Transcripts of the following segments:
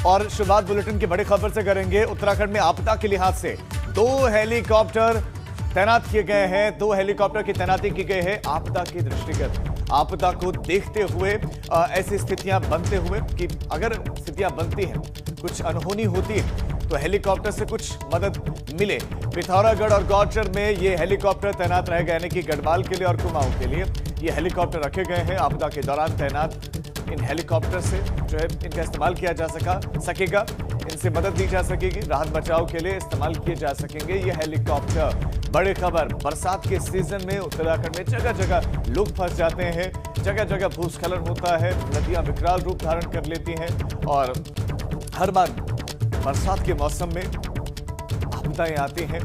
और शुरुआत बुलेटिन की बड़ी खबर से करेंगे। उत्तराखंड में आपदा के लिहाज से 2 हेलीकॉप्टर तैनात किए गए हैं। 2 हेलीकॉप्टर की तैनाती की गई है आपदा के दृष्टिगत। आपदा को देखते हुए ऐसी स्थितियां बनते हुए कि अगर स्थितियां बनती हैं, कुछ अनहोनी होती है तो हेलीकॉप्टर से कुछ मदद मिले। पिथौरागढ़ और गौचर में ये हेलीकॉप्टर तैनात रह गए, यानी कि गढ़वाल के लिए और कुमाऊं के लिए ये हेलीकॉप्टर रखे गए हैं। आपदा के दौरान तैनात इन हेलीकॉप्टर से जो है इनका इस्तेमाल किया जा सकेगा, इनसे मदद दी जा सकेगी, राहत बचाव के लिए इस्तेमाल किए जा सकेंगे ये हेलीकॉप्टर। बड़ी खबर, बरसात के सीजन में उत्तराखंड में जगह जगह लोग फंस जाते हैं, जगह जगह भूस्खलन होता है, नदियां विकराल रूप धारण कर लेती हैं और हर बार बरसात के मौसम में आपदाएं आती हैं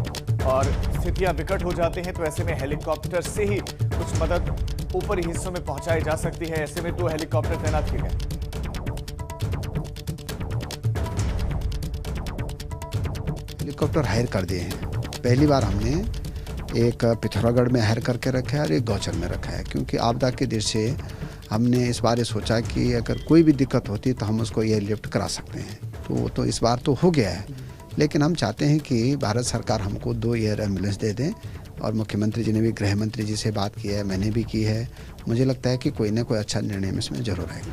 और स्थितियां विकट हो जाती हैं। तो ऐसे में हेलीकॉप्टर से ही कुछ मदद ऊपरी हिस्सों में पहुंचाई जा सकती है। ऐसे में 2 हेलीकॉप्टर तैनात किए गए। हेलीकॉप्टर हायर कर दिए हैं। पहली बार हमने एक पिथौरागढ़ में हायर करके रखा है और एक गौचर में रखा है, क्योंकि आपदा के दृष्टि से हमने इस बार ये सोचा कि अगर कोई भी दिक्कत होती तो हम उसको एयर लिफ्ट करा सकते हैं। तो इस बार तो हो गया है, लेकिन हम चाहते हैं कि भारत सरकार हमको 2 एयर एम्बुलेंस दे दें। और मुख्यमंत्री जी ने भी गृह मंत्री जी से बात की है, मैंने भी की है। मुझे लगता है कि कोई ना कोई अच्छा निर्णय में इसमें जरूर आएगा।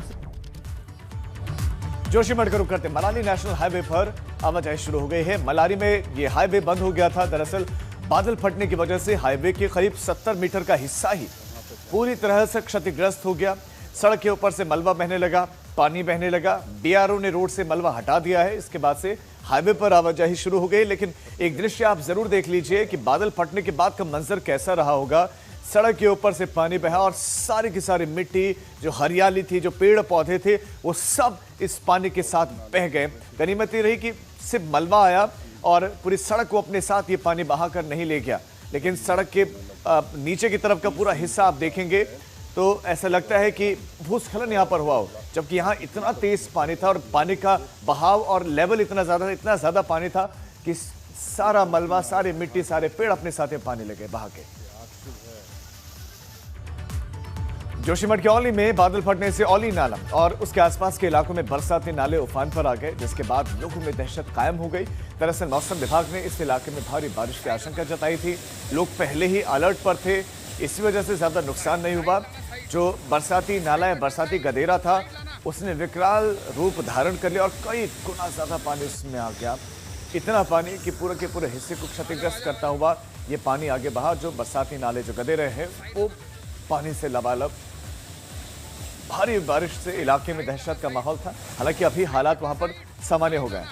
जोशीमठ का रुख करते मलारी नेशनल हाईवे पर आवाजाही शुरू हो गई है। मलारी में ये हाईवे बंद हो गया था। दरअसल बादल फटने की वजह से हाईवे के करीब 70 मीटर का हिस्सा ही पूरी तरह से क्षतिग्रस्त हो गया। सड़क के ऊपर से मलबा बहने लगा, पानी बहने लगा। बीआरओ ने रोड से मलबा हटा दिया है। इसके बाद से हाईवे पर आवाजाही शुरू हो गई। लेकिन एक दृश्य आप जरूर देख लीजिए कि बादल फटने के बाद का मंजर कैसा रहा होगा। सड़क के ऊपर से पानी बहा और सारी की सारी मिट्टी, जो हरियाली थी, जो पेड़ पौधे थे, वो सब इस पानी के साथ बह गए। गनीमत ये रही कि सिर्फ मलबा आया और पूरी सड़क को अपने साथ ये पानी बहाकर नहीं ले गया। लेकिन सड़क के नीचे की तरफ का पूरा हिस्सा आप देखेंगे तो ऐसा लगता है कि भूस्खलन यहाँ पर हुआ हो, जबकि यहाँ इतना तेज पानी था और पानी का बहाव और लेवल इतना ज़्यादा पानी था कि सारा मलबा, सारी मिट्टी, सारे पेड़ अपने साथ में पानी लगे बहा के। जोशीमठ के औली में बादल फटने से औली नाला और उसके आसपास के इलाकों में बरसाती नाले उफान पर आ गए, जिसके बाद लोगों में दहशत कायम हो गई। दरअसल मौसम विभाग ने इस इलाके में भारी बारिश की आशंका जताई थी। लोग पहले ही अलर्ट पर थे, इसी वजह से ज्यादा नुकसान नहीं हुआ। जो बरसाती नाला या बरसाती गदेरा था उसने विकराल रूप धारण कर लिया और कई गुना ज्यादा पानी उसमें आ गया। इतना पानी कि पूरे के पूरे हिस्से को क्षतिग्रस्त करता हुआ ये पानी आगे बहा। जो बरसाती नाले जो गदेरे हैं वो पानी से लबालब। भारी बारिश से इलाके में दहशत का माहौल था। हालांकि अभी हालात वहां पर सामान्य हो गए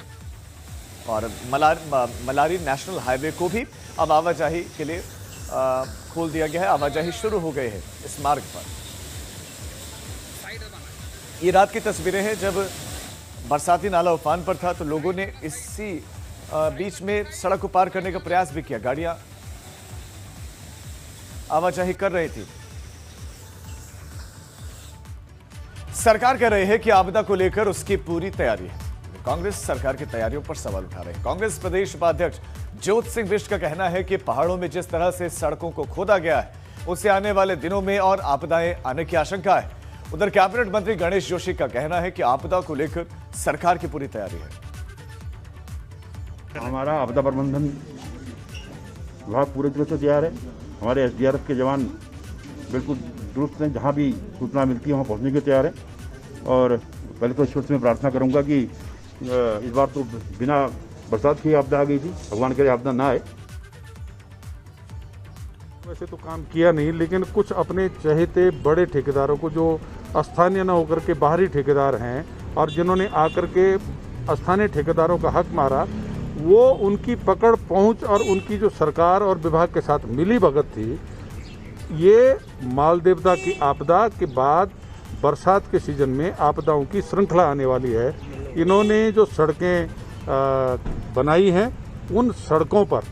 और मलारी नेशनल हाईवे को भी अब आवाजाही के लिए खोल दिया गया है। आवाजाही शुरू हो गई है इस मार्ग पर। ये रात की तस्वीरें हैं जब बरसाती नाला उफान पर था, तो लोगों ने इसी बीच में सड़क को पार करने का प्रयास भी किया। गाड़ियां आवाजाही कर रही थी। सरकार कह रही है कि आपदा को लेकर उसकी पूरी तैयारी है। कांग्रेस सरकार की तैयारियों पर सवाल उठा रही है। कांग्रेस प्रदेश उपाध्यक्ष ज्योत सिंह बिष्ट का कहना है कि पहाड़ों में जिस तरह से सड़कों को खोदा गया है, उससे आने वाले दिनों में और आपदाएं आने की आशंका है। उधर कैबिनेट मंत्री गणेश जोशी का कहना है कि आपदा को लेकर सरकार की पूरी तैयारी है। हमारा आपदा प्रबंधन विभाग पूरी तरह से तैयार है। हमारे SDRF के जवान बिल्कुल दुरुस्त हैं, जहाँ भी सूचना मिलती है वहाँ पहुँचने के तैयार है। और पहले तो ईश्वर से मैं प्रार्थना करूँगा कि इस बार तो बिना बरसात की आपदा आ गई थी, भगवान करे आपदा ना आए। वैसे तो काम किया नहीं, लेकिन कुछ अपने चहेते बड़े ठेकेदारों को, जो स्थानीय न होकर के बाहरी ठेकेदार हैं और जिन्होंने आकर के स्थानीय ठेकेदारों का हक मारा, वो उनकी पकड़ पहुंच और उनकी जो सरकार और विभाग के साथ मिली भगत थी, ये मालदेवता की आपदा के बाद बरसात के सीजन में आपदाओं की श्रृंखला आने वाली है। इन्होंने जो सड़कें बनाई हैं, उन सड़कों पर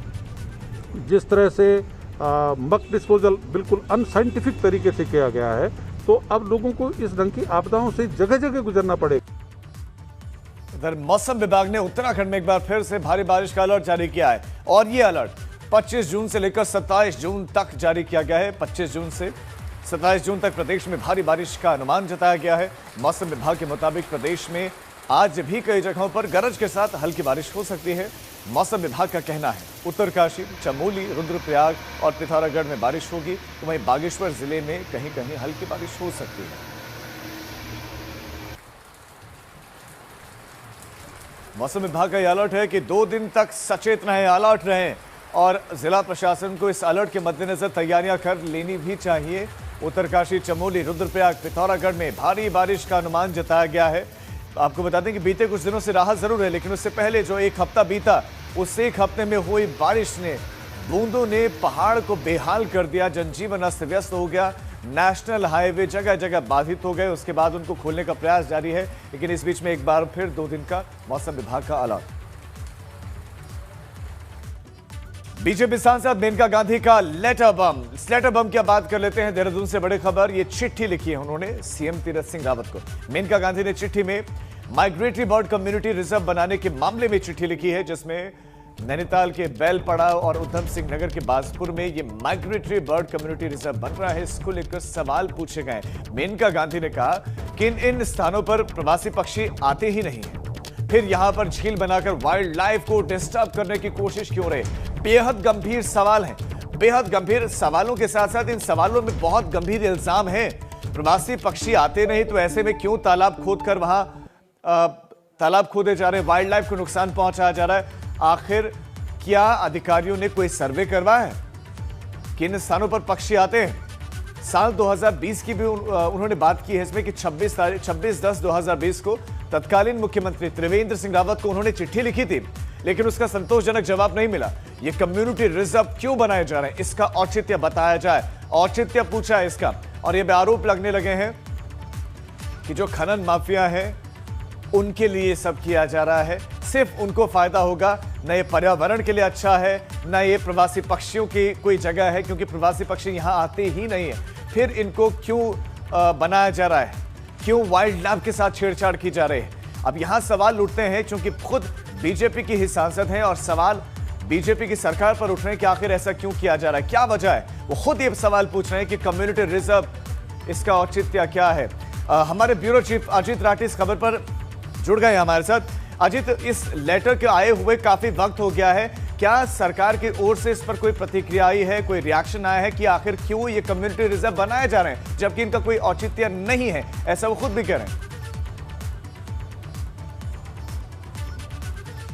जिस तरह से मक डिस्पोजल बिल्कुल अनसाइंटिफिक तरीके से किया गया है, तो अब लोगों को इस ढंग की आपदाओं से जगह जगह गुजरना पड़ेगा। इधर मौसम विभाग ने उत्तराखंड में एक बार फिर से भारी बारिश का अलर्ट जारी किया है और ये अलर्ट 25 जून से लेकर 27 जून तक जारी किया गया है। 25 जून से 27 जून तक प्रदेश में भारी बारिश का अनुमान जताया गया है। मौसम विभाग के मुताबिक प्रदेश में आज भी कई जगहों पर गरज के साथ हल्की बारिश हो सकती है। मौसम विभाग का कहना है उत्तरकाशी, चमोली, रुद्रप्रयाग और पिथौरागढ़ में बारिश होगी, तो वहीं बागेश्वर जिले में कहीं कहीं हल्की बारिश हो सकती है। मौसम विभाग का यह अलर्ट है कि 2 दिन तक सचेत रहें, अलर्ट रहें और जिला प्रशासन को इस अलर्ट के मद्देनजर तैयारियां कर लेनी भी चाहिए। उत्तरकाशी, चमोली, रुद्रप्रयाग, पिथौरागढ़ में भारी बारिश का अनुमान जताया गया है। आपको बता दें कि बीते कुछ दिनों से राहत जरूर है, लेकिन उससे पहले जो एक हफ्ता बीता, उस एक हफ्ते में हुई बारिश ने, बूंदों ने पहाड़ को बेहाल कर दिया। जनजीवन अस्त व्यस्त हो गया, नेशनल हाईवे जगह जगह बाधित हो गए। उसके बाद उनको खोलने का प्रयास जारी है, लेकिन इस बीच में एक बार फिर 2 दिन का मौसम विभाग का अलर्ट। बीजेपी सांसद मेनका गांधी का लेटर बम, इस लेटर बम की बात कर लेते हैं। देहरादून से बड़ी खबर, ये चिट्ठी लिखी है उन्होंने सीएम तीरथ सिंह रावत को। मेनका गांधी ने चिट्ठी में माइग्रेटरी बर्ड कम्युनिटी रिजर्व बनाने के मामले में चिट्ठी लिखी है, जिसमें नैनीताल के बैल पड़ाव और उधम सिंह नगर के बाजपुर में ये माइग्रेटरी बर्ड कम्युनिटी रिजर्व बन रहा है। इसको लेकर सवाल पूछे गए। मेनका गांधी ने कहा कि इन स्थानों पर प्रवासी पक्षी आते ही नहीं है, फिर यहां पर झील बनाकर वाइल्ड लाइफ को डिस्टर्ब करने की कोशिश क्यों रहे। बेहद गंभीर सवाल है। बेहद गंभीर सवालों के साथ साथ इन सवालों में बहुत गंभीर इल्जाम है। प्रवासी पक्षी आते नहीं तो ऐसे में क्यों तालाब खोदकर वहां तालाब खोदे जा रहे हैं, वाइल्ड लाइफ को नुकसान पहुंचाया जा रहा है। आखिर क्या अधिकारियों ने कोई सर्वे करवाया है कि इन स्थानों पर पक्षी आते हैं। साल 2020 की भी उन्होंने बात की है इसमें कि 26/10/2020 को तत्कालीन मुख्यमंत्री त्रिवेंद्र सिंह रावत को उन्होंने चिट्ठी लिखी थी, लेकिन उसका संतोषजनक जवाब नहीं मिला। ये कम्युनिटी रिजर्व क्यों बनाए जा रहे हैं, इसका औचित्य बताया जाए। औचित्य पूछा है इसका, और ये आरोप लगने लगे हैं कि जो खनन माफिया है उनके लिए सब किया जा रहा है, सिर्फ उनको फायदा होगा, न ये पर्यावरण के लिए अच्छा है, न ये प्रवासी पक्षियों की कोई जगह है, क्योंकि प्रवासी पक्षी यहाँ आते ही नहीं है। फिर इनको क्यों बनाया जा रहा है, क्यों वाइल्ड लाइफ के साथ छेड़छाड़ की जा रही है। अब यहाँ सवाल उठते हैं, क्योंकि खुद बीजेपी की ही सांसद हैं और सवाल बीजेपी की सरकार पर उठ रहे हैं कि आखिर ऐसा क्यों किया जा रहा है, क्या वजह है। वो खुद ये सवाल पूछ रहे हैं कि कम्युनिटी रिजर्व इसका औचित्य क्या है। हमारे ब्यूरो चीफ अजीत राठी इस खबर पर जुड़ गए हमारे साथ। अजीत, इस लेटर के आए हुए काफी वक्त हो गया है, क्या सरकार की ओर से इस पर कोई प्रतिक्रिया आई है, कोई रिएक्शन आया है कि आखिर क्यों ये कम्युनिटी रिजर्व बनाए जा रहे हैं जबकि इनका कोई औचित्य नहीं है, ऐसा वो खुद भी कह रहे हैं।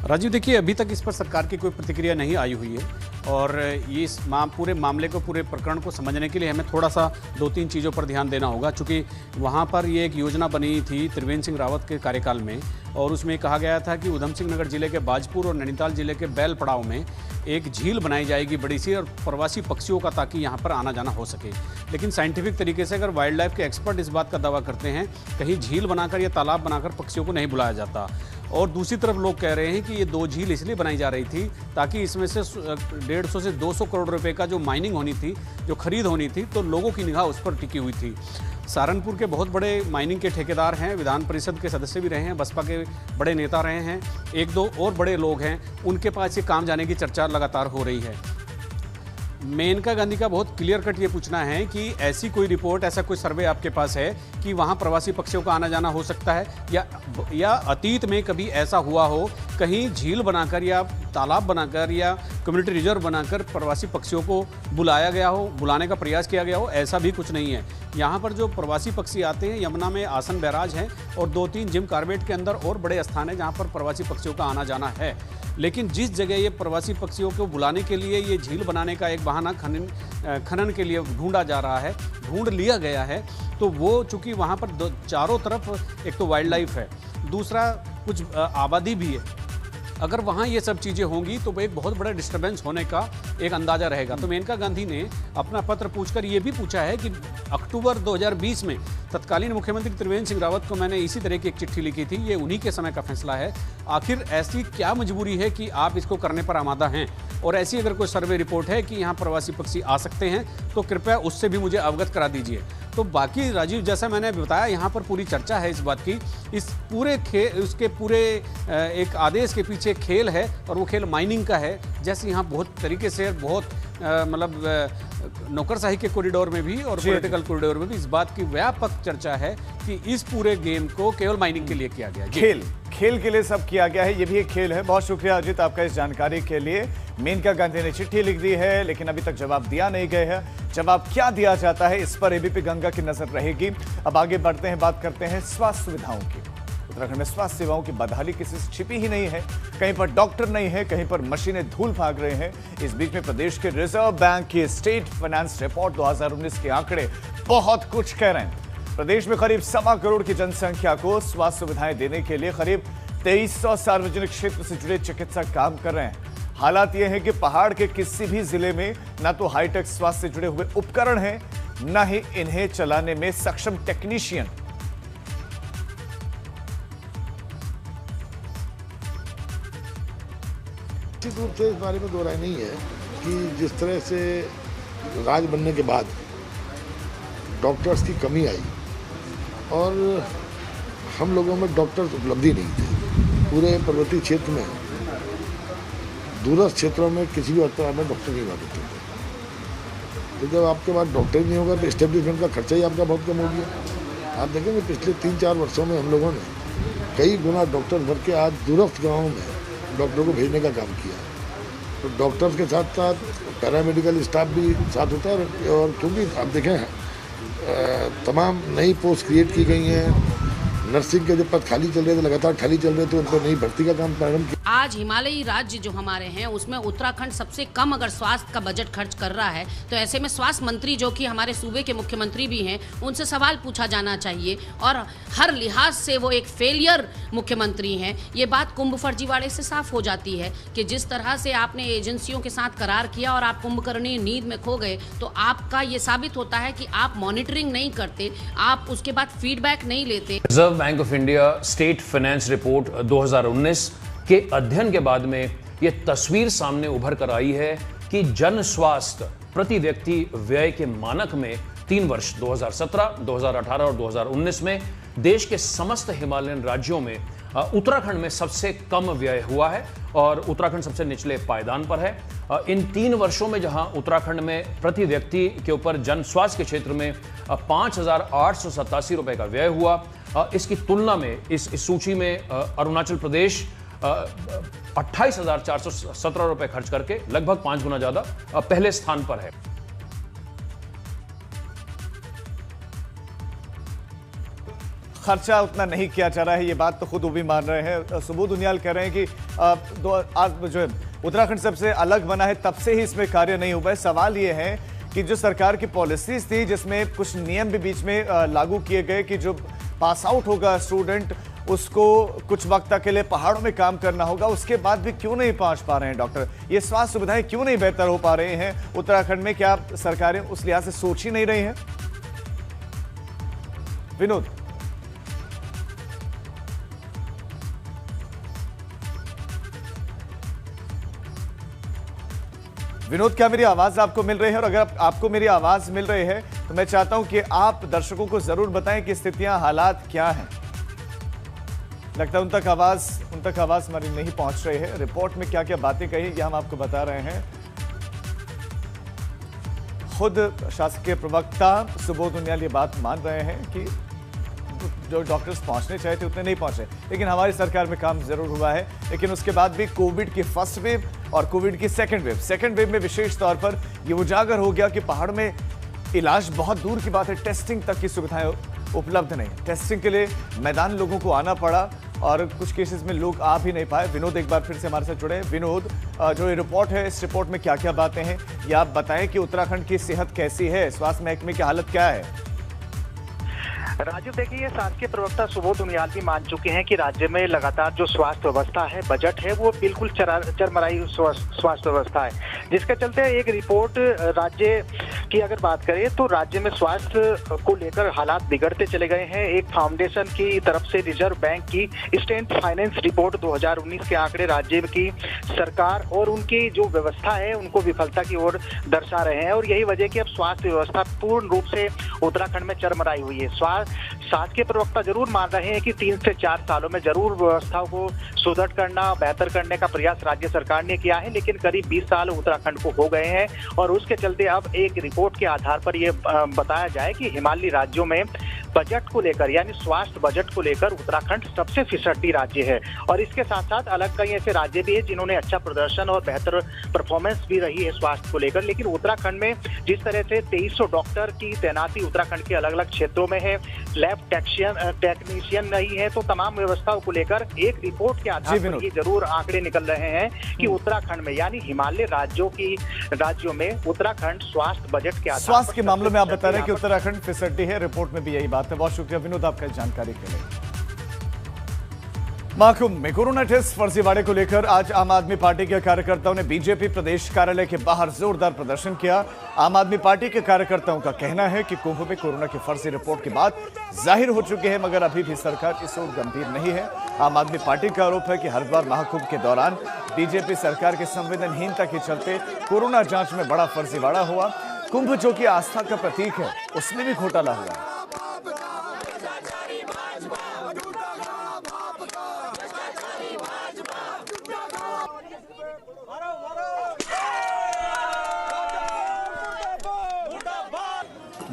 राजीव, देखिए अभी तक इस पर सरकार की कोई प्रतिक्रिया नहीं आई हुई है और ये इस पूरे मामले को, पूरे प्रकरण को समझने के लिए हमें थोड़ा सा 2-3 चीज़ों पर ध्यान देना होगा। चूँकि वहाँ पर ये एक योजना बनी थी त्रिवेंद्र सिंह रावत के कार्यकाल में, और उसमें कहा गया था कि उधम सिंह नगर जिले के बाजपुर और नैनीताल जिले के बैल पड़ाव में एक झील बनाई जाएगी बड़ी सी, और प्रवासी पक्षियों का, ताकि यहाँ पर आना जाना हो सके। लेकिन साइंटिफिक तरीके से अगर वाइल्ड लाइफ के एक्सपर्ट इस बात का दावा करते हैं, कहीं झील बनाकर या तालाब बनाकर पक्षियों को नहीं बुलाया जाता। और दूसरी तरफ लोग कह रहे हैं कि ये 2 झील इसलिए बनाई जा रही थी ताकि इसमें से 150 से 200 करोड़ रुपए का जो माइनिंग होनी थी, जो खरीद होनी थी, तो लोगों की निगाह उस पर टिकी हुई थी। सहारनपुर के बहुत बड़े माइनिंग के ठेकेदार हैं, विधान परिषद के सदस्य भी रहे हैं, बसपा के बड़े नेता रहे हैं, 1-2 और बड़े लोग हैं, उनके पास ये काम जाने की चर्चा लगातार हो रही है। मेनका गांधी का बहुत क्लियर कट ये पूछना है कि ऐसी कोई रिपोर्ट, ऐसा कोई सर्वे आपके पास है कि वहाँ प्रवासी पक्षियों का आना जाना हो सकता है, या अतीत में कभी ऐसा हुआ हो, कहीं झील बनाकर या तालाब बनाकर या कम्युनिटी रिजर्व बनाकर प्रवासी पक्षियों को बुलाया गया हो, बुलाने का प्रयास किया गया हो, ऐसा भी कुछ नहीं है। यहाँ पर जो प्रवासी पक्षी आते हैं, यमुना में आसन बैराज है और 2-3 जिम कार्बेट के अंदर और बड़े स्थान है जहाँ पर प्रवासी पक्षियों का आना जाना है। लेकिन जिस जगह ये प्रवासी पक्षियों को बुलाने के लिए ये झील बनाने का एक बहाना खनन के लिए ढूंढा जा रहा है, ढूंढ लिया गया है, तो वो चूँकि वहाँ पर चारों तरफ एक तो वाइल्ड लाइफ है, दूसरा कुछ आबादी भी है। अगर वहाँ ये सब चीज़ें होंगी तो एक बहुत बड़ा डिस्टर्बेंस होने का एक अंदाज़ा रहेगा। तो मेनका गांधी ने अपना पत्र पूछकर ये भी पूछा है कि अक्टूबर 2020 में तत्कालीन मुख्यमंत्री त्रिवेंद्र सिंह रावत को मैंने इसी तरह की एक चिट्ठी लिखी थी, ये उन्हीं के समय का फैसला है। आखिर ऐसी क्या मजबूरी है कि आप इसको करने पर आमादा हैं, और ऐसी अगर कोई सर्वे रिपोर्ट है कि यहाँ प्रवासी पक्षी आ सकते हैं तो कृपया उससे भी मुझे अवगत करा दीजिए। तो बाकी राजीव, जैसा मैंने बताया, यहाँ पर पूरी चर्चा है इस बात की, इस पूरे उसके पूरे एक आदेश के पीछे खेल है, और वो खेल माइनिंग का है। जैसे यहाँ बहुत तरीके से, बहुत मतलब नौकरशाही के कॉरिडोर में भी और पॉलिटिकल कॉरिडोर में भी इस बात की व्यापक चर्चा है कि इस पूरे गेम को केवल माइनिंग के लिए किया गया। खेल खेल के लिए सब किया गया है, ये भी एक खेल है। बहुत शुक्रिया अजित आपका इस जानकारी के लिए। मेनका गांधी ने चिट्ठी लिख दी है लेकिन अभी तक जवाब दिया नहीं गया है। जवाब क्या दिया जाता है इस पर एबीपी गंगा की नजर रहेगी। अब आगे बढ़ते हैं, बात करते हैं स्वास्थ्य सुविधाओं की। उत्तराखंड में स्वास्थ्य सेवाओं की बदहाली किसी से छिपी ही नहीं है। कहीं पर डॉक्टर नहीं है, कहीं पर मशीनें धूल भाग रहे हैं। इस बीच में प्रदेश के रिजर्व बैंक की स्टेट फाइनेंस रिपोर्ट 2019 के आंकड़े बहुत कुछ कह रहे हैं। प्रदेश में करीब 1.25 करोड़ की जनसंख्या को स्वास्थ्य सुविधाएं देने के लिए करीब 2300 सार्वजनिक क्षेत्र से जुड़े चिकित्सक काम कर रहे हैं। हालात यह है कि पहाड़ के किसी भी जिले में न तो हाईटेक स्वास्थ्य से जुड़े हुए उपकरण हैं, न ही इन्हें चलाने में सक्षम टेक्नीशियन। निश्चित रूप से इस बारे में दो राय नहीं है कि जिस तरह से राज बनने के बाद डॉक्टर्स की कमी आई और हम लोगों में डॉक्टर्स उपलब्धि नहीं थे। पूरे पर्वतीय क्षेत्र में, दूरस्थ क्षेत्रों में किसी भी अस्पताल में डॉक्टर नहीं मिलते थे। तो जब आपके पास डॉक्टर नहीं होगा तो इस्टेब्लिशमेंट का खर्चा ही आपका बहुत कम हो गया। आप देखेंगे पिछले 3-4 वर्षों में हम लोगों ने कई गुना डॉक्टर भर के आज दूरस्थ गाँवों में डॉक्टरों को भेजने का काम किया। तो डॉक्टर्स के साथ साथ पैरामेडिकल स्टाफ भी साथ होता है। और क्योंकि आप देखें तमाम नई पोस्ट क्रिएट की गई हैं। नर्सिंग के जो पद खाली चल रहे थे, लगातार खाली चल रहे थे, उन पर नई भर्ती का काम प्रारंभ किया। आज हिमालयी राज्य जो हमारे हैं उसमें उत्तराखंड सबसे कम अगर स्वास्थ्य का बजट खर्च कर रहा है तो ऐसे में स्वास्थ्य मंत्री जो कि हमारे सूबे के मुख्यमंत्री भी हैं, उनसे सवाल पूछा जाना चाहिए। और हर लिहाज से वो एक फेलियर मुख्यमंत्री हैं। ये बात कुंभ फर्जीवाड़े से साफ हो जाती है कि जिस तरह से आपने एजेंसियों के साथ करार किया और आप कुंभकर्णी नींद में खो गए, तो आपका ये साबित होता है कि आप मॉनिटरिंग नहीं करते, आप उसके बाद फीडबैक नहीं लेते। Reserve bank of India state finance report 2019 के अध्ययन के बाद में यह तस्वीर सामने उभर कर आई है कि जन स्वास्थ्य प्रति व्यक्ति व्यय के मानक में 3 वर्ष 2017, 2018 और 2019 में देश के समस्त हिमालयन राज्यों में उत्तराखंड में सबसे कम व्यय हुआ है और उत्तराखंड सबसे निचले पायदान पर है। इन 3 वर्षों में जहां उत्तराखंड में प्रति व्यक्ति के ऊपर जन स्वास्थ्य के क्षेत्र में 5,887 रुपए का व्यय हुआ, इसकी तुलना में इस सूची में अरुणाचल प्रदेश 28,417 रुपए खर्च करके लगभग 5 गुना ज्यादा पहले स्थान पर है। खर्चा उतना नहीं किया जा रहा है, ये बात तो खुद वो भी मान रहे हैं। सुबोध उनियाल कह रहे हैं कि जो है उत्तराखंड सबसे अलग बना है तब से ही इसमें कार्य नहीं हुआ है। सवाल ये है कि जो सरकार की पॉलिसीज थी जिसमें कुछ नियम भी बीच में लागू किए गए कि जो पास आउट होगा स्टूडेंट उसको कुछ वक्त तक के लिए पहाड़ों में काम करना होगा, उसके बाद भी क्यों नहीं पहुंच पा रहे हैं डॉक्टर? ये स्वास्थ्य सुविधाएं क्यों नहीं बेहतर हो पा रहे हैं उत्तराखंड में? क्या सरकारें उस लिहाज से सोच ही नहीं रही हैं? विनोद, विनोद क्या मेरी आवाज आपको मिल रही है? और अगर आपको मेरी आवाज मिल रही है तो मैं चाहता हूं कि आप दर्शकों को जरूर बताएं कि स्थितियां, हालात क्या हैं। लगता है उन तक आवाज हमारी नहीं पहुंच रही है। रिपोर्ट में क्या क्या बातें कही ये हम आपको बता रहे हैं। खुद शासकीय प्रवक्ता सुबोध उनियाल ये बात मान रहे हैं कि जो डॉक्टर्स पहुंचने चाहिए थे उतने नहीं पहुंचे, लेकिन हमारी सरकार में काम जरूर हुआ है। लेकिन उसके बाद भी कोविड की फर्स्ट वेव और कोविड की सेकंड वेव में विशेष तौर पर ये उजागर हो गया कि पहाड़ में इलाज बहुत दूर की बात है, टेस्टिंग तक की सुविधाएं उपलब्ध नहीं। टेस्टिंग के लिए मैदान लोगों को आना पड़ा और कुछ केसेस में लोग आ भी नहीं पाए। विनोद एक बार फिर से हमारे साथ जुड़े। विनोद, जो ये रिपोर्ट है इस रिपोर्ट में क्या क्या बातें हैं ये आप बताएं कि उत्तराखंड की सेहत कैसी है, स्वास्थ्य महकमे की हालत क्या है? राजीव, देखिए शासकीय प्रवक्ता सुबोध उनियाल भी मान चुके हैं कि राज्य में लगातार जो स्वास्थ्य व्यवस्था है, बजट है, वो बिल्कुल चरमराई स्वास्थ्य व्यवस्था है, जिसके चलते एक रिपोर्ट राज्य की अगर बात करें तो राज्य में स्वास्थ्य को लेकर हालात बिगड़ते चले गए हैं। एक फाउंडेशन की तरफ से रिजर्व बैंक की स्टेट फाइनेंस रिपोर्ट 2019 के आंकड़े राज्य की सरकार और उनकी जो व्यवस्था है उनको विफलता की ओर दर्शा रहे हैं और यही वजह कि अब स्वास्थ्य व्यवस्था पूर्ण रूप से उत्तराखंड में चरमराई हुई है। शासकीय प्रवक्ता जरूर मान रहे हैं कि 3 से 4 सालों में जरूर व्यवस्थाओं को सुदृढ़ करना, बेहतर करने का प्रयास राज्य सरकार ने किया है, लेकिन करीब 20 साल उत्तराखंड को हो गए हैं और उसके चलते अब एक रिपोर्ट के आधार पर ये बताया जाए कि हिमालयी राज्यों में बजट को लेकर यानी स्वास्थ्य बजट को लेकर उत्तराखंड सबसे फिसड्डी राज्य है। और इसके साथ साथ अलग कई ऐसे राज्य भी है जिन्होंने अच्छा प्रदर्शन और बेहतर परफॉर्मेंस भी रही है स्वास्थ्य को लेकर, लेकिन उत्तराखंड में जिस तरह से 2300 डॉक्टर की तैनाती उत्तराखंड के अलग अलग क्षेत्रों में है, लैब टेक्नीशियन नहीं है, तो तमाम व्यवस्थाओं को लेकर एक रिपोर्ट के आधार पर ये जरूर आंकड़े निकल रहे हैं कि उत्तराखंड में यानी हिमालय राज्यों में उत्तराखंड स्वास्थ्य बजट के आधार स्वास्थ्य के मामलों में आप बता रहे हैं कि उत्तराखंड फिसड्डी है, रिपोर्ट में भी यही बात है। बहुत शुक्रिया विनोद आपका जानकारी के लिए। महाकुंभ में कोरोना टेस्ट फर्जीवाड़े को लेकर आज आम आदमी पार्टी के कार्यकर्ताओं ने बीजेपी प्रदेश कार्यालय के बाहर जोरदार प्रदर्शन किया। आम आदमी पार्टी के कार्यकर्ताओं का कहना है कि कुंभ में कोरोना की फर्जी रिपोर्ट की बात जाहिर हो चुकी है, मगर अभी भी सरकार इस ओर गंभीर नहीं है। आम आदमी पार्टी का आरोप है कि हरिद्वार महाकुंभ के दौरान बीजेपी सरकार की संवेदनहीनता के चलते कोरोना जांच में बड़ा फर्जीवाड़ा हुआ। कुंभ जो कि आस्था का प्रतीक है, उसमें भी घोटाला हुआ।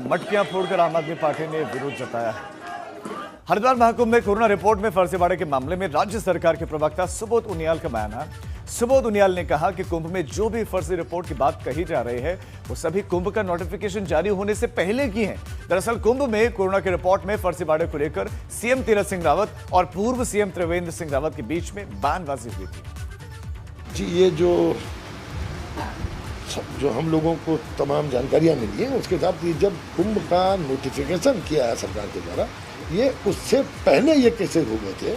मटकियां फोड़कर आम आदमी पार्टी ने विरोध जताया है। हरिद्वार महाकुंभ में कोरोना रिपोर्ट में फर्जीवाड़े के मामले में राज्य सरकार के प्रवक्ता सुबोध उनियाल का बयान है। सुबोध उनियाल ने कहा कि कुंभ में जो भी फर्जी रिपोर्ट की बात कही जा रही है वो सभी कुंभ का नोटिफिकेशन जारी होने से पहले की है। दरअसल कुंभ में कोरोना के रिपोर्ट में फर्जीवाड़े को लेकर सीएम तीरथ सिंह रावत और पूर्व सीएम त्रिवेंद्र सिंह रावत के बीच में बयानबाजी हुई थी। जी, ये जो हम लोगों को तमाम जानकारियां मिली है उसके साथ ये जब कुंभ का नोटिफिकेशन किया है सरकार के द्वारा, ये उससे पहले ये केसेस हो गए थे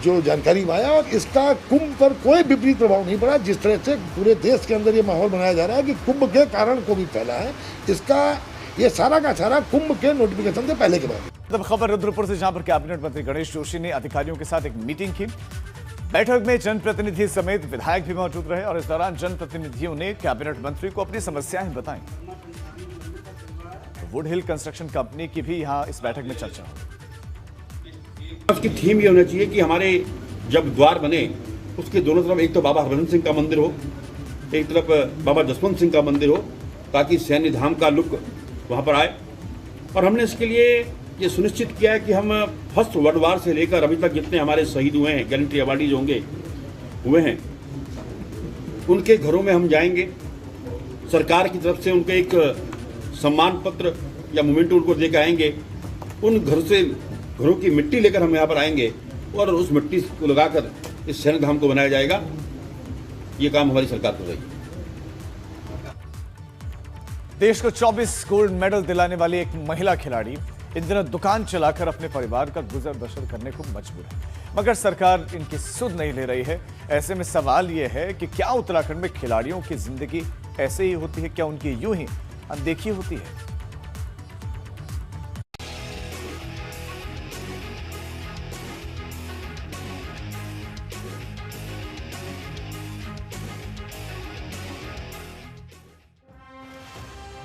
जो जानकारी में आया, और इसका कुंभ पर कोई विपरीत प्रभाव नहीं पड़ा। जिस तरह से पूरे देश के अंदर ये माहौल बनाया जा रहा है कि कुंभ के कारण कोविड फैला है, इसका ये सारा का सारा कुंभ के नोटिफिकेशन से पहले के बाद। तब खबर रुद्रपुर से, जहां पर कैबिनेट मंत्री गणेश जोशी ने अधिकारियों के साथ एक मीटिंग की। बैठक में जनप्रतिनिधि समेत विधायक भी मौजूद रहे और इस दौरान जनप्रतिनिधियों ने कैबिनेट मंत्री को अपनी समस्याएं बताई। वुड हिल कंस्ट्रक्शन कंपनी की भी यहां इस बैठक में चर्चा हुई। उसकी थीम ये होना चाहिए कि हमारे जब द्वार बने उसके दोनों तरफ एक तो बाबा हरभजन सिंह का मंदिर हो, एक तरफ बाबा जसवंत सिंह का मंदिर हो, ताकि सैन्य धाम का लुक वहाँ पर आए। और हमने इसके लिए ये सुनिश्चित किया है कि हम फर्स्ट वर्ल्ड वार से लेकर अभी तक जितने हमारे शहीद हुए हैं, गैलेंट्री अवार्डीज हुए हैं, उनके घरों में हम जाएंगे। सरकार की तरफ से उनके एक सम्मान पत्र या मोमेंटो उनको दे के आएंगे। उन घरों की मिट्टी लेकर हम यहाँ पर आएंगे और उस मिट्टी को लगाकर इस सैन्य धाम को बनाया जाएगा। ये काम हमारी सरकार कर रही है। देश को 24 गोल्ड मेडल दिलाने वाली एक महिला खिलाड़ी इन दिनों दुकान चलाकर अपने परिवार का गुजर बसर करने को मजबूर है, मगर सरकार इनकी सुध नहीं ले रही है। ऐसे में सवाल यह है कि क्या उत्तराखंड में खिलाड़ियों की जिंदगी ऐसे ही होती है, क्या उनकी यूं ही अनदेखी होती है?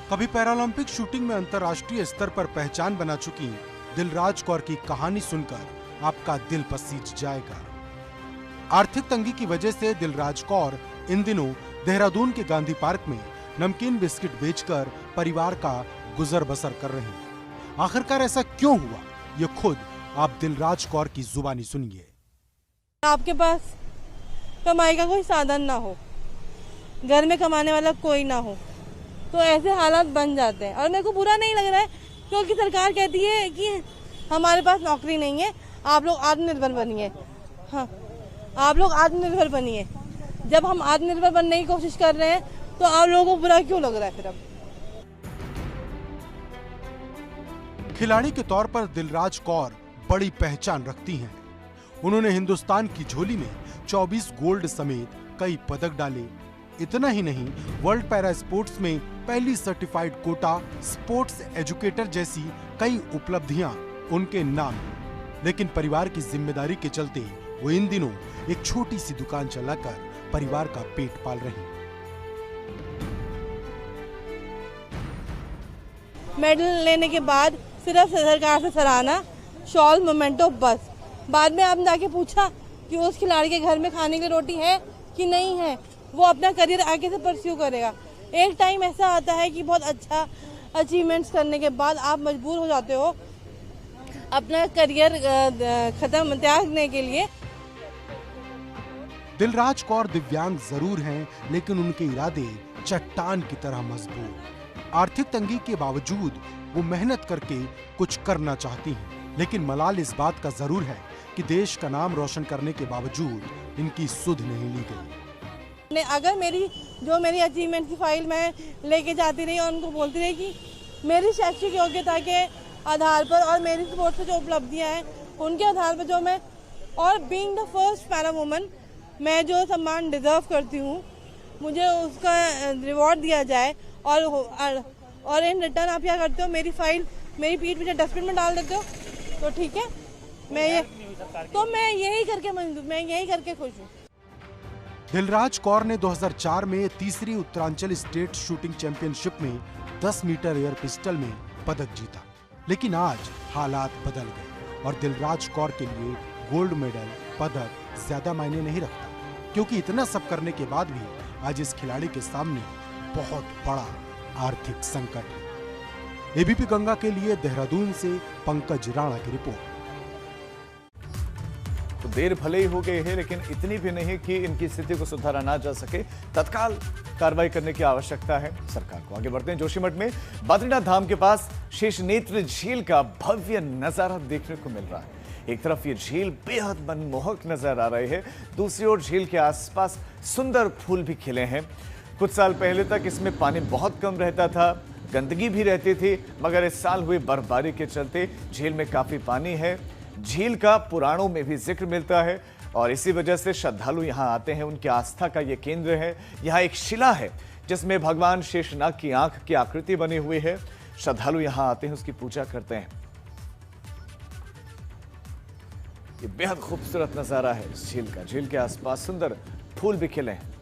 कभी पैरालंपिक शूटिंग में अंतर्राष्ट्रीय स्तर पर पहचान बना चुकी दिलराज कौर की कहानी सुनकर आपका दिल पसीज जाएगा। आर्थिक तंगी की वजह से दिलराज कौर इन दिनों देहरादून के गांधी पार्क में नमकीन बिस्किट बेचकर परिवार का गुजर बसर कर रहे हैं। आखिरकार ऐसा क्यों हुआ, ये खुद आप दिलराज कौर की जुबानी सुनिए। आपके पास कमाई का कोई साधन ना हो, घर में कमाने वाला कोई ना हो, तो ऐसे हालात बन जाते हैं। और मेरे को बुरा नहीं लग रहा है क्योंकि सरकार कहती है कि हमारे पास नौकरी नहीं है, आप लोग आत्मनिर्भर बनिए। हाँ, आप लोग आत्मनिर्भर बनिए। जब हम आत्मनिर्भर बनने की कोशिश कर रहे हैं तो आप लोगों को बुरा क्यों लग रहा है? फिर अब खिलाड़ी के तौर पर दिलराज कौर बड़ी पहचान रखती हैं। उन्होंने हिंदुस्तान की झोली में 24 गोल्ड समेत कई पदक डाले। इतना ही नहीं, वर्ल्ड पैरा स्पोर्ट्स में पहली सर्टिफाइड कोटा स्पोर्ट्स एजुकेटर जैसी कई उपलब्धियां उनके नाम। लेकिन परिवार की जिम्मेदारी के चलते वो इन दिनों एक छोटी सी दुकान चलाकर परिवार का पेट पाल रहे हैं। मेडल लेने के बाद सिर्फ सरकार से सराहना, शॉल, मोमेंटो, बस। बाद में आपने जाके पूछा कि उस खिलाड़ी के घर में खाने की रोटी है कि नहीं है, वो अपना करियर आगे से परस्यू करेगा। एक टाइम ऐसा आता है कि बहुत अच्छा अचीवमेंट्स करने के बाद आप मजबूर हो जाते हो अपना करियर खत्म त्यागने के लिए। दिलराज कौर दिव्यांग जरूर हैं, लेकिन उनके इरादे चट्टान की तरह मजबूत। आर्थिक तंगी के बावजूद वो मेहनत करके कुछ करना चाहती हैं, लेकिन मलाल इस बात का जरूर है कि देश का नाम रोशन करने के बावजूद इनकी सुध नहीं ली गई। अगर मेरी अचीवमेंट की फाइल मैं लेके जाती रही और उनको बोलती रही कि मेरी शैक्षिक योग्यता के आधार पर और मेरी स्पोर्ट्स से जो उपलब्धियां हैं उनके आधार पर जो मैं, और being the first para woman, मैं जो सम्मान डिजर्व करती हूँ, मुझे उसका रिवॉर्ड दिया जाए और इन रिटर्न आप क्या करते हो, मेरी फाइल मेरी पीठ पीछे डस्टबिन में डाल देते हो, तो ठीक है, मैं यही करके खुश हूँ। दिलराज कौर ने 2004 में तीसरी उत्तरांचल स्टेट शूटिंग चैंपियनशिप में 10 मीटर एयर पिस्टल में पदक जीता, लेकिन आज हालात बदल गए और दिलराज कौर के लिए गोल्ड मेडल, पदक ज्यादा मायने नहीं रखता, क्योंकि इतना सब करने के बाद भी आज इस खिलाड़ी के सामने बहुत बड़ा आर्थिक संकट है। एबीपी गंगा के लिए देहरादून से पंकज राणा की रिपोर्ट। तो देर भले ही हो गई है, लेकिन इतनी भी नहीं कि इनकी स्थिति को सुधारा ना जा सके। तत्काल कार्रवाई करने की आवश्यकता है सरकार को। आगे बढ़ते हैं। जोशीमठ में बद्रीनाथ धाम के पास शेषनेत्र झील का भव्य नजारा देखने को मिल रहा है। एक तरफ ये झील बेहद मनमोहक नजर आ रही है, दूसरी ओर झील के आसपास सुंदर फूल भी खिले हैं। कुछ साल पहले तक इसमें पानी बहुत कम रहता था, गंदगी भी रहती थी, मगर इस साल हुई बर्फबारी के चलते झील में काफी पानी है। झील का पुराणों में भी जिक्र मिलता है और इसी वजह से श्रद्धालु यहाँ आते हैं। उनकी आस्था का ये केंद्र है। यहाँ एक शिला है जिसमें भगवान शेषनाग की आंख की आकृति बनी हुई है। श्रद्धालु यहाँ आते हैं, उसकी पूजा करते हैं। ये बेहद खूबसूरत नजारा है इस झील का। झील के आसपास सुंदर फूल भी खिले हैं।